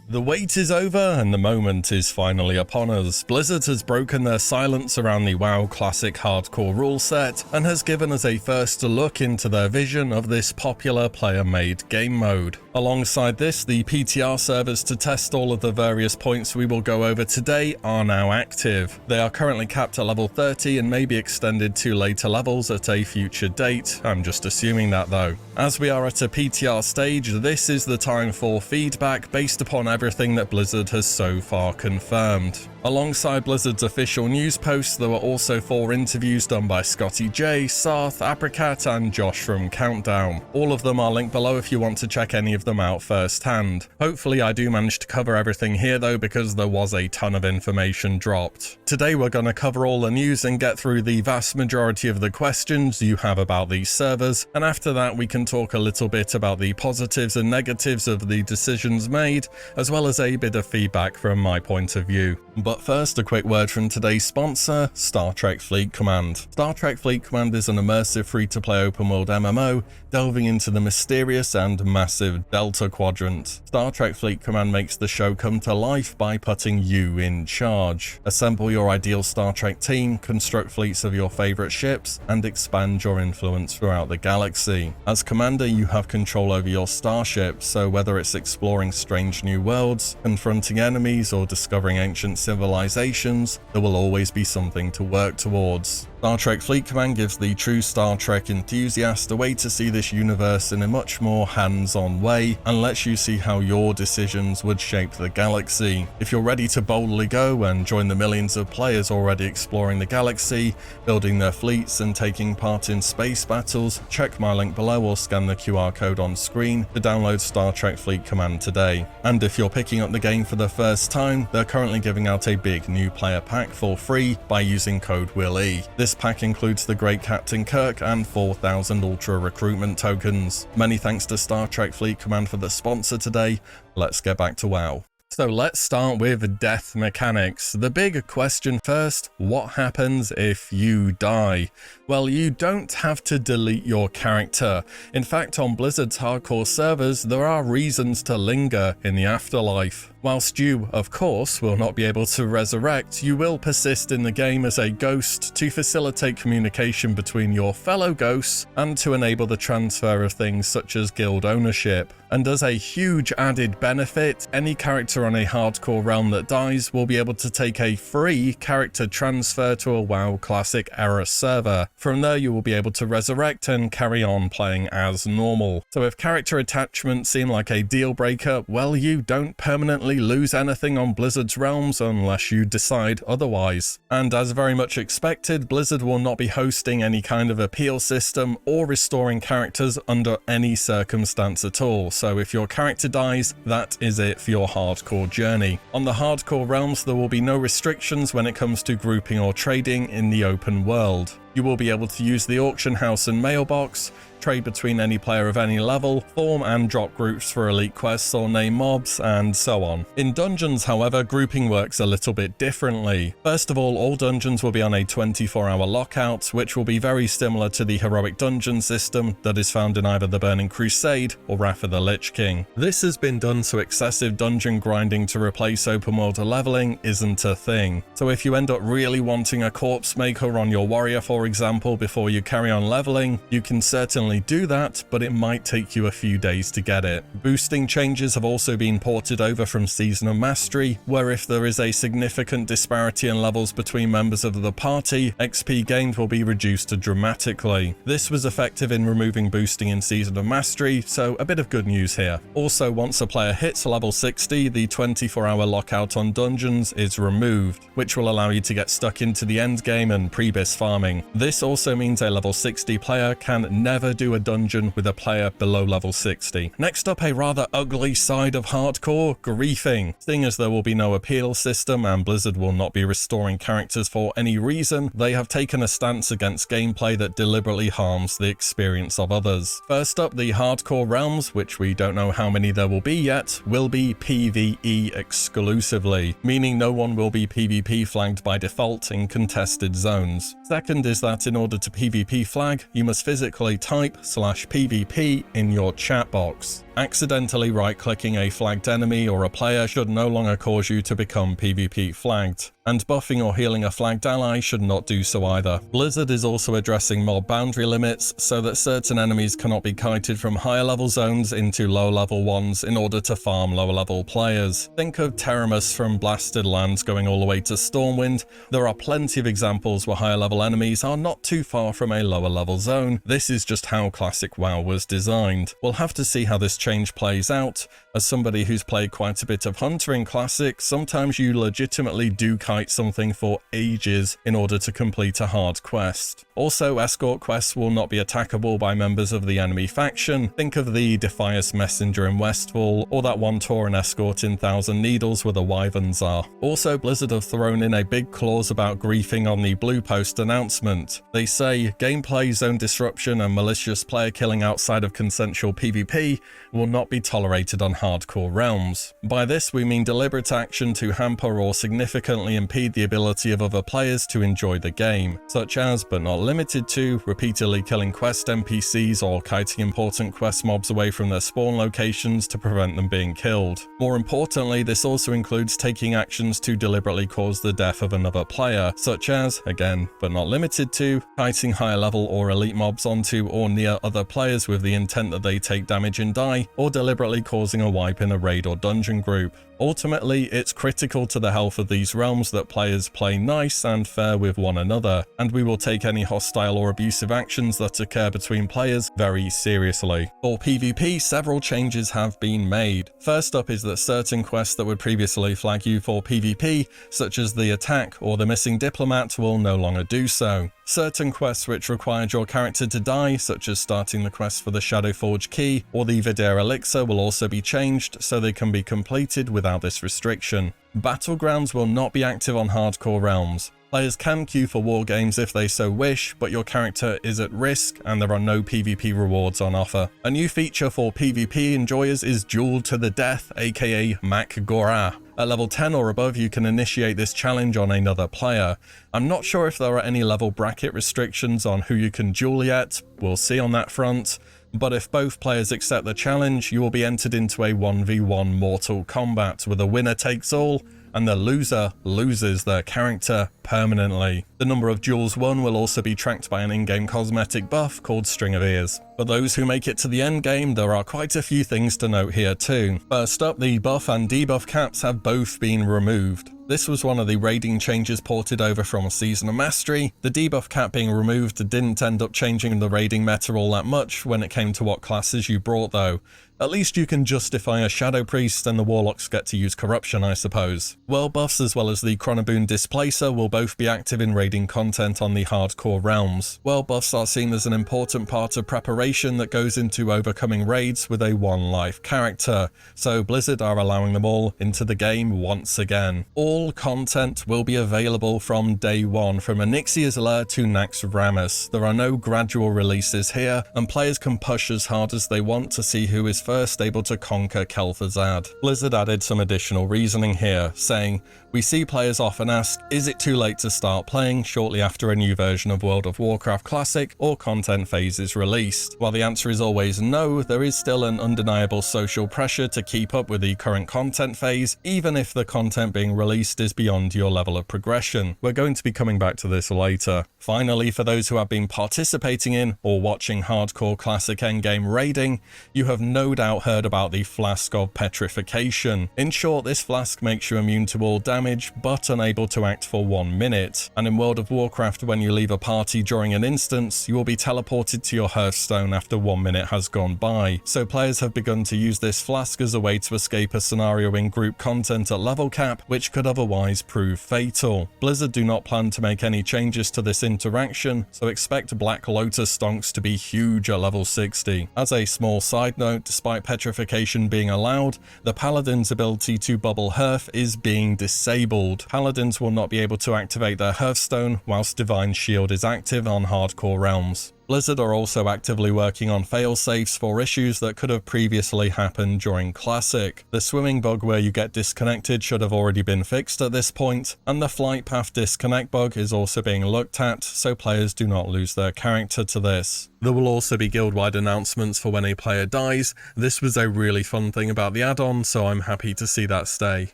The wait is over and the moment is finally upon us. Blizzard has broken their silence around the WoW Classic Hardcore rule set and has given us a first look into their vision of this popular player-made game mode. Alongside this, the PTR servers to test all of the various points we will go over today are now active. They are currently capped at level 30 and may be extended to later levels at a future date. I'm just assuming that though. As we are at a PTR stage, this is the time for feedback based upon everything that Blizzard has so far confirmed. Alongside Blizzard's official news posts, there were also 4 interviews done by Scotty J, Sarth, Apricat and Josh from Countdown. All of them are linked below if you want to check any of them out firsthand. Hopefully I do manage to cover everything here though, because there was a ton of information dropped. Today we're going to cover all the news and get through the vast majority of the questions you have about these servers, and after that we can talk a little bit about the positives and negatives of the decisions made, as well as a bit of feedback from my point of view. But first, a quick word from today's sponsor, Star Trek Fleet Command. Star Trek Fleet Command is an immersive free-to-play open-world MMO delving into the mysterious and massive Delta Quadrant. Star Trek Fleet Command makes the show come to life by putting you in charge. Assemble your ideal Star Trek team, construct fleets of your favorite ships, and expand your influence throughout the galaxy. As commander, you have control over your starship, so whether it's exploring strange new worlds, confronting enemies, or discovering ancient civilizations, there will always be something to work towards. Star Trek Fleet Command gives the true Star Trek enthusiast a way to see this universe in a much more hands-on way, and lets you see how your decisions would shape the galaxy. If you're ready to boldly go and join the millions of players already exploring the galaxy, building their fleets and taking part in space battles, check my link below or scan the QR code on screen to download Star Trek Fleet Command today. And if you're picking up the game for the first time, they're currently giving out a big new player pack for free by using code WillE. This pack includes the Great Captain Kirk and 4,000 Ultra Recruitment tokens. Many thanks to Star Trek Fleet Command for the sponsor today. Let's get back to WoW. So let's start with death mechanics. The big question first, what happens if you die? Well, you don't have to delete your character. In fact, on Blizzard's hardcore servers, there are reasons to linger in the afterlife. Whilst you, of course, will not be able to resurrect, you will persist in the game as a ghost to facilitate communication between your fellow ghosts and to enable the transfer of things such as guild ownership. And as a huge added benefit, any character on a hardcore realm that dies will be able to take a free character transfer to a WoW Classic era server. From there you will be able to resurrect and carry on playing as normal. So if character attachments seem like a deal breaker, well, you don't permanently lose anything on Blizzard's realms unless you decide otherwise. And as very much expected, Blizzard will not be hosting any kind of appeal system or restoring characters under any circumstance at all. So if your character dies, that is it for your hardcore journey. On the hardcore realms, there will be no restrictions when it comes to grouping or trading in the open world. You will be able to use the auction house and mailbox, trade between any player of any level, form and drop groups for elite quests or name mobs, and so on. In dungeons, however, grouping works a little bit differently. First of all dungeons will be on a 24-hour lockout, which will be very similar to the heroic dungeon system that is found in either the Burning Crusade or Wrath of the Lich King. This has been done so excessive dungeon grinding to replace open world leveling isn't a thing. So if you end up really wanting a corpse maker on your warrior, for example, before you carry on leveling, you can certainly do that, but it might take you a few days to get it. Boosting changes have also been ported over from Season of Mastery, where if there is a significant disparity in levels between members of the party, XP gained will be reduced dramatically. This was effective in removing boosting in Season of Mastery, so a bit of good news here. Also, once a player hits level 60, the 24-hour lockout on dungeons is removed, which will allow you to get stuck into the end game and pre-bis farming. This also means a level 60 player can never do a dungeon with a player below level 60. Next up, a rather ugly side of hardcore, griefing. Seeing as there will be no appeal system and Blizzard will not be restoring characters for any reason, they have taken a stance against gameplay that deliberately harms the experience of others. First up, the hardcore realms, which we don't know how many there will be yet, will be PvE exclusively, meaning no one will be PvP flagged by default in contested zones. Second is that in order to PvP flag, you must physically type /PvP in your chat box. Accidentally right-clicking a flagged enemy or a player should no longer cause you to become PvP flagged, and buffing or healing a flagged ally should not do so either. Blizzard is also addressing mob boundary limits so that certain enemies cannot be kited from higher level zones into low level ones in order to farm lower level players. Think of Terramus from Blasted Lands going all the way to Stormwind. There are plenty of examples where higher level enemies are not too far from a lower level zone. This is just how classic WoW was designed. We'll have to see how this change plays out. As somebody who's played quite a bit of Hunter in Classic, sometimes you legitimately do kite something for ages in order to complete a hard quest. Also, escort quests will not be attackable by members of the enemy faction. Think of the Defias Messenger in Westfall, or that one Tauren escort in Thousand Needles where the Wyverns are. Also, Blizzard have thrown in a big clause about griefing on the Blue Post announcement. They say, gameplay, zone disruption, and malicious player killing outside of consensual PvP will not be tolerated on hardcore realms. By this we mean deliberate action to hamper or significantly impede the ability of other players to enjoy the game, such as, but not limited to, repeatedly killing quest NPCs or kiting important quest mobs away from their spawn locations to prevent them being killed. More importantly, this also includes taking actions to deliberately cause the death of another player, such as, again, but not limited to, kiting higher level or elite mobs onto or near other players with the intent that they take damage and die, or deliberately causing a wipe in a raid or dungeon group. Ultimately, it's critical to the health of these realms that players play nice and fair with one another, and we will take any hostile or abusive actions that occur between players very seriously. For PvP, several changes have been made. First up is that certain quests that would previously flag you for PvP, such as the attack or the missing diplomat, will no longer do so. Certain quests which required your character to die, such as starting the quest for the Shadowforge key or the Vidir elixir, will also be changed so they can be completed without this restriction. Battlegrounds will not be active on hardcore realms. Players can queue for war games if they so wish, but your character is at risk and there are no PvP rewards on offer. A new feature for PvP enjoyers is Duel to the Death, aka Mak Gora. At level 10 or above, you can initiate this challenge on another player. I'm not sure if there are any level bracket restrictions on who you can duel yet, we'll see on that front. But if both players accept the challenge, you will be entered into a 1v1 Mortal Kombat where the winner takes all and the loser loses their character permanently. The number of duels won will also be tracked by an in-game cosmetic buff called String of Ears. For those who make it to the end game, there are quite a few things to note here too. First up, the buff and debuff caps have both been removed. This was one of the raiding changes ported over from Season of Mastery. The debuff cap being removed didn't end up changing the raiding meta all that much when it came to what classes you brought though. At least you can justify a Shadow Priest and the Warlocks get to use Corruption, I suppose. World buffs as well as the Chronoboon Displacer will both be active in raiding content on the hardcore realms. World buffs are seen as an important part of preparation that goes into overcoming raids with a one-life character, so Blizzard are allowing them all into the game once again. All content will be available from day one, from Onyxia's Lair to Naxxramas. There are no gradual releases here, and players can push as hard as they want to see who is first able to conquer Kel'Thuzad. Blizzard added some additional reasoning here, saying, "We see players often ask, is it too late to start playing shortly after a new version of World of Warcraft Classic or content phase is released? While the answer is always no, there is still an undeniable social pressure to keep up with the current content phase, even if the content being released is beyond your level of progression." We're going to be coming back to this later. Finally, for those who have been participating in or watching Hardcore Classic endgame raiding, you have no doubt heard about the Flask of Petrification. In short, this flask makes you immune to all damage, but unable to act for 1 minute. And in World of Warcraft, when you leave a party during an instance, you will be teleported to your Hearthstone after 1 minute has gone by. So players have begun to use this flask as a way to escape a scenario in group content at level cap, which could otherwise prove fatal. Blizzard do not plan to make any changes to this interaction, so expect Black Lotus stonks to be huge at level 60. As a small side note, despite petrification being allowed, the Paladin's ability to bubble Hearth is being disabled. Paladins will not be able to activate their Hearthstone whilst Divine Shield is active on hardcore realms. Blizzard are also actively working on failsafes for issues that could have previously happened during Classic. The swimming bug where you get disconnected should have already been fixed at this point, and the flight path disconnect bug is also being looked at, so players do not lose their character to this. There will also be guild-wide announcements for when a player dies. This was a really fun thing about the add-on, so I'm happy to see that stay.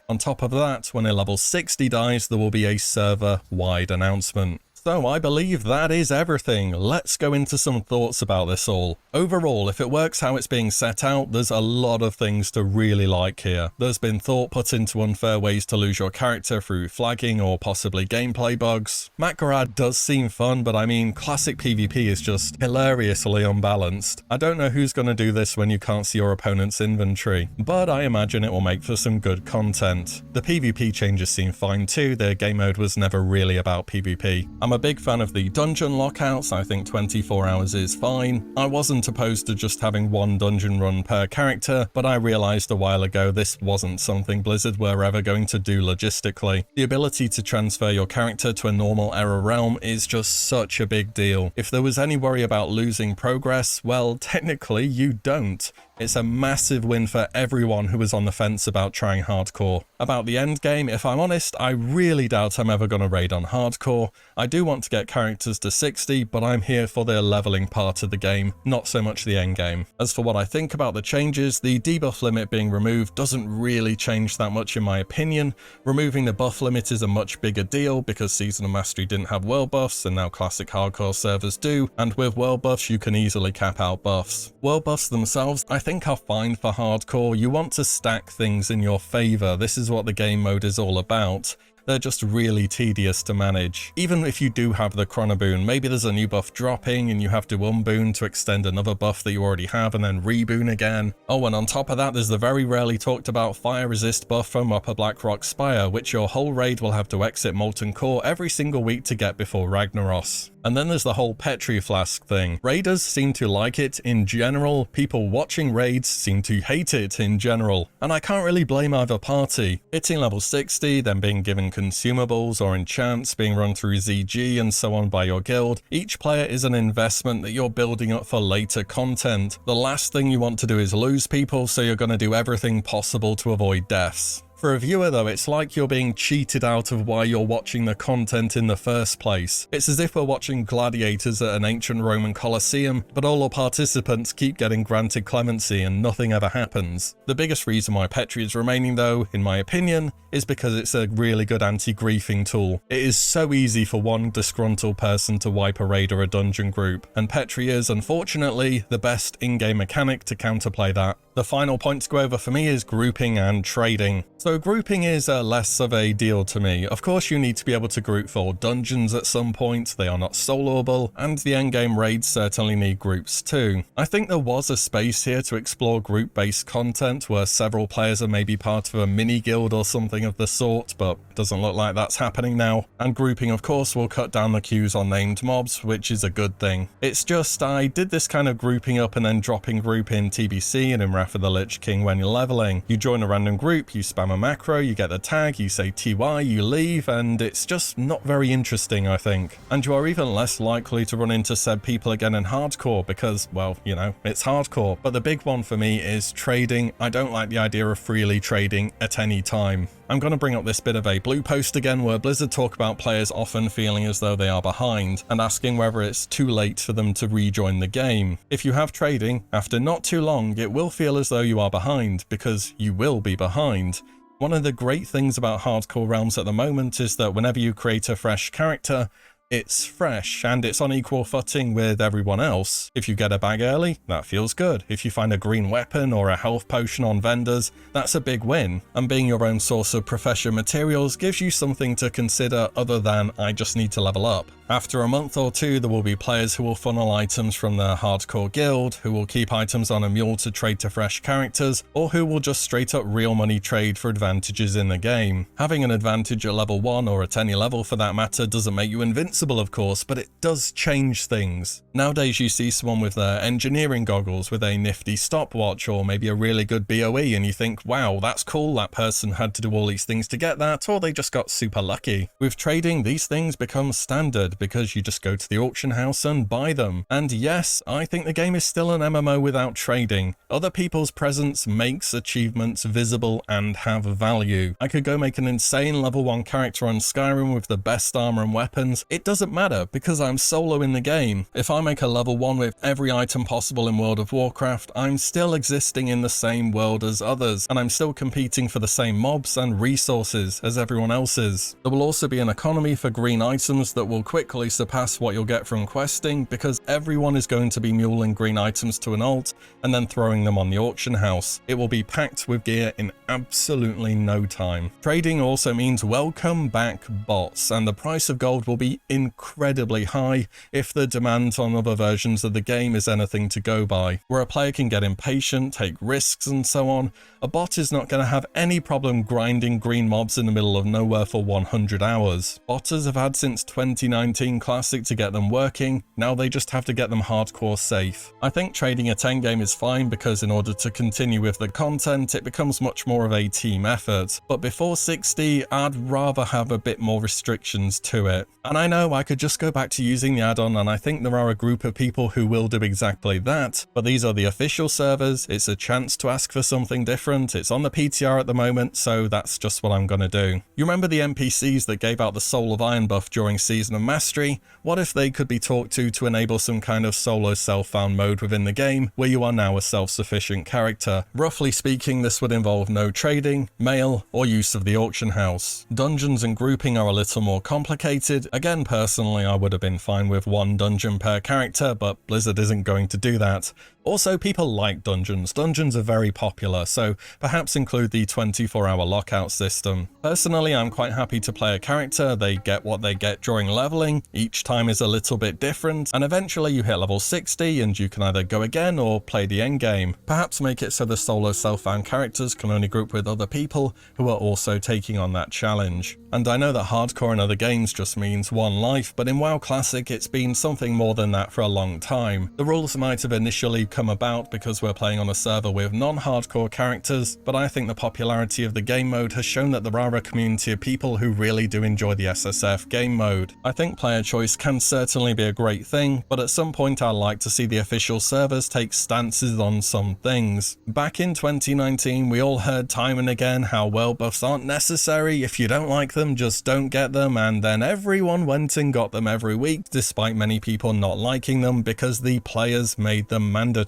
On top of that, when a level 60 dies, there will be a server-wide announcement. So I believe that is everything. Let's go into some thoughts about this all. Overall, if it works how it's being set out, there's a lot of things to really like here. There's been thought put into unfair ways to lose your character through flagging or possibly gameplay bugs. Makarad does seem fun, but I mean, classic PvP is just hilariously unbalanced. I don't know who's going to do this when you can't see your opponent's inventory, but I imagine it will make for some good content. The PvP changes seem fine too. The game mode was never really about PvP. I'm a big fan of the dungeon lockouts. I think 24 hours is fine. I wasn't opposed to just having one dungeon run per character, but I realized a while ago this wasn't something Blizzard were ever going to do logistically. The ability to transfer your character to a normal era realm is just such a big deal. If there was any worry about losing progress, well, technically you don't. It's a massive win for everyone who was on the fence about trying hardcore. About the end game, if I'm honest, I really doubt I'm ever going to raid on hardcore. I do want to get characters to 60, but I'm here for the leveling part of the game, not so much the end game. As for what I think about the changes, the debuff limit being removed doesn't really change that much in my opinion. Removing the buff limit is a much bigger deal because Season of Mastery didn't have world buffs and now classic hardcore servers do, and with world buffs you can easily cap out buffs. World buffs themselves I think are fine for hardcore. You want to stack things in your favor. This is what the game mode is all about. They're just really tedious to manage. Even if you do have the chronoboon, maybe there's a new buff dropping and you have to unboon to extend another buff that you already have and then reboon again. Oh, and on top of that, there's the very rarely talked about fire resist buff from Upper Blackrock Spire, which your whole raid will have to exit Molten Core every single week to get before Ragnaros. And then there's the whole Petri Flask thing. Raiders seem to like it in general, people watching raids seem to hate it in general, and I can't really blame either party. Hitting level 60, then being given consumables or enchants, being run through ZG and so on by your guild, each player is an investment that you're building up for later content. The last thing you want to do is lose people, so you're going to do everything possible to avoid deaths. For a viewer though, it's like you're being cheated out of why you're watching the content in the first place. It's as if we're watching gladiators at an ancient Roman Colosseum, but all our participants keep getting granted clemency and nothing ever happens. The biggest reason why Petri is remaining though, in my opinion, is because it's a really good anti-griefing tool. It is so easy for one disgruntled person to wipe a raid or a dungeon group, and Petri is, unfortunately, the best in-game mechanic to counterplay that. The final point to go over for me is grouping and trading. So grouping is less of a deal to me. Of course you need to be able to group for dungeons at some point, they are not soloable, and the endgame raids certainly need groups too. I think there was a space here to explore group-based content where several players are maybe part of a mini-guild or something of the sort, but it doesn't look like that's happening now. And grouping of course will cut down the queues on named mobs, which is a good thing. It's just I did this kind of grouping up and then dropping group in TBC and in Wrath of the Lich King when you're leveling. You join a random group, you spam a macro, you get the tag, you say TY, you leave, and it's just not very interesting, I think. And you are even less likely to run into said people again in hardcore because, well, you know, it's hardcore. But the big one for me is trading. I don't like the idea of freely trading at any time. I'm going to bring up this bit of a blue post again where Blizzard talk about players often feeling as though they are behind and asking whether it's too late for them to rejoin the game. If you have trading, after not too long it will feel as though you are behind, because you will be behind. One of the great things about hardcore realms at the moment is that whenever you create a fresh character, it's fresh and it's on equal footing with everyone else. If you get a bag early, that feels good. If you find a green weapon or a health potion on vendors, that's a big win. And being your own source of profession materials gives you something to consider other than I just need to level up. After a month or two, there will be players who will funnel items from their hardcore guild, who will keep items on a mule to trade to fresh characters, or who will just straight up real money trade for advantages in the game. Having an advantage at level 1 or at any level for that matter doesn't make you invincible of course, but it does change things. Nowadays you see someone with their engineering goggles with a nifty stopwatch or maybe a really good BOE and you think, wow, that's cool, that person had to do all these things to get that, or they just got super lucky. With trading, these things become standard because you just go to the auction house and buy them. And yes, I think the game is still an MMO without trading. Other people's presence makes achievements visible and have value. I could go make an insane level 1 character on Skyrim with the best armor and weapons. It doesn't matter because I'm solo in the game. If I make a level 1 with every item possible in World of Warcraft, I'm still existing in the same world as others, and I'm still competing for the same mobs and resources as everyone else is. There will also be an economy for green items that will quickly surpass what you'll get from questing, because everyone is going to be muling green items to an alt and then throwing them on the auction house. It will be packed with gear in absolutely no time. Trading also means welcome back bots, and the price of gold will be incredibly high if the demand on other versions of the game is anything to go by. Where a player can get impatient, take risks and so on, a bot is not going to have any problem grinding green mobs in the middle of nowhere for 100 hours. Botters have had since 2019 Classic to get them working, now they just have to get them hardcore safe. I think trading a 10 game is fine because in order to continue with the content it becomes much more of a team effort, but before 60 I'd rather have a bit more restrictions to it. And I know I could just go back to using the add-on, and I think there are a group of people who will do exactly that, but these are the official servers, it's a chance to ask for something different, it's on the PTR at the moment, so that's just what I'm gonna do. You remember the NPCs that gave out the Soul of Iron buff during Season of Mastery? What if they could be talked to enable some kind of solo self-found mode within the game, where you are now a self-sufficient character? Roughly speaking, this would involve no trading, mail, or use of the auction house. Dungeons and grouping are a little more complicated. Again, personally, I would have been fine with 1 dungeon per character, but Blizzard isn't going to do that. Also, people like dungeons. Dungeons are very popular, so perhaps include the 24-hour lockout system. Personally, I'm quite happy to play a character, they get what they get during leveling, each time is a little bit different, and eventually you hit level 60 and you can either go again or play the endgame. Perhaps make it so the solo self-found characters can only group with other people who are also taking on that challenge. And I know that hardcore in other games just means 1 life, but in WoW Classic it's been something more than that for a long time. The rules might have initially come about because we're playing on a server with non-hardcore characters, but I think the popularity of the game mode has shown that there are a community of people who really do enjoy the SSF game mode. I think player choice can certainly be a great thing, but at some point I'd like to see the official servers take stances on some things. Back in 2019 we all heard time and again how world buffs aren't necessary, if you don't like them just don't get them, and then everyone went and got them every week despite many people not liking them because the players made them mandatory.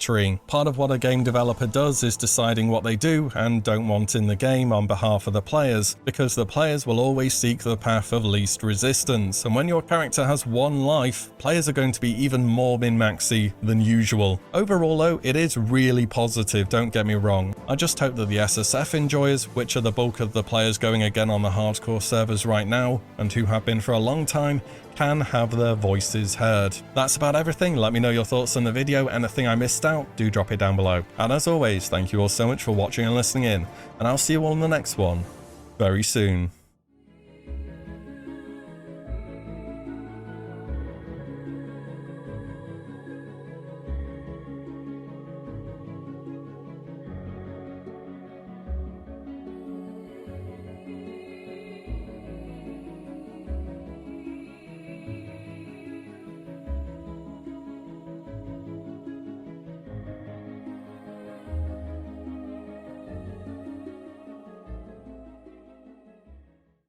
Part of what a game developer does is deciding what they do and don't want in the game on behalf of the players, because the players will always seek the path of least resistance, and when your character has 1 life, players are going to be even more min-maxy than usual. Overall though, it is really positive, don't get me wrong. I just hope that the SSF enjoyers, which are the bulk of the players going again on the hardcore servers right now, and who have been for a long time, can have their voices heard. That's about everything. Let me know your thoughts on the video. Anything I missed out, do drop it down below. And as always, thank you all so much for watching and listening in, and I'll see you all in the next one very soon.